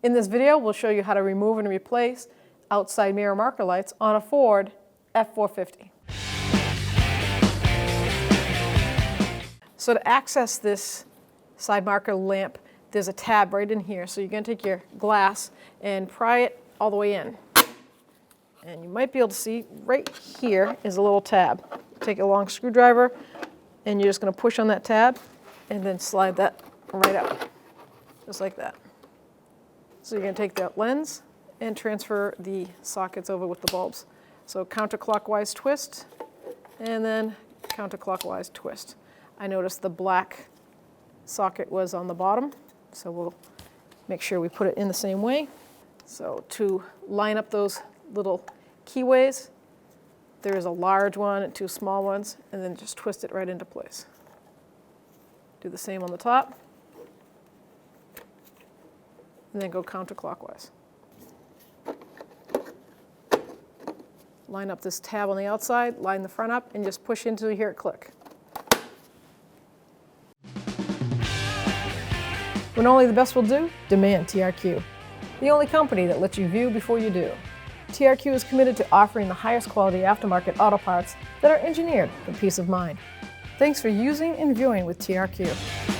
In this video, we'll show you how to remove and replace outside mirror marker lights on a Ford F-450. So to access this side marker lamp, there's a tab right in here. So you're going to take your glass and pry it all the way in. And you might be able to see right here is a little tab. Take a long screwdriver and you're just going to push on that tab and then slide that right out, just like that. So you're going to take that lens and transfer the sockets over with the bulbs. So counterclockwise twist, and then counterclockwise twist. I noticed the black socket was on the bottom, so we'll make sure we put it in the same way. So to line up those little keyways, there is a large one and two small ones, and then just twist it right into place. Do the same on the top. And then go counterclockwise. Line up this tab on the outside, line the front up, and just push until you hear it click. When only the best will do, demand TRQ. The only company that lets you view before you do. TRQ is committed to offering the highest quality aftermarket auto parts that are engineered for peace of mind. Thanks for using and viewing with TRQ.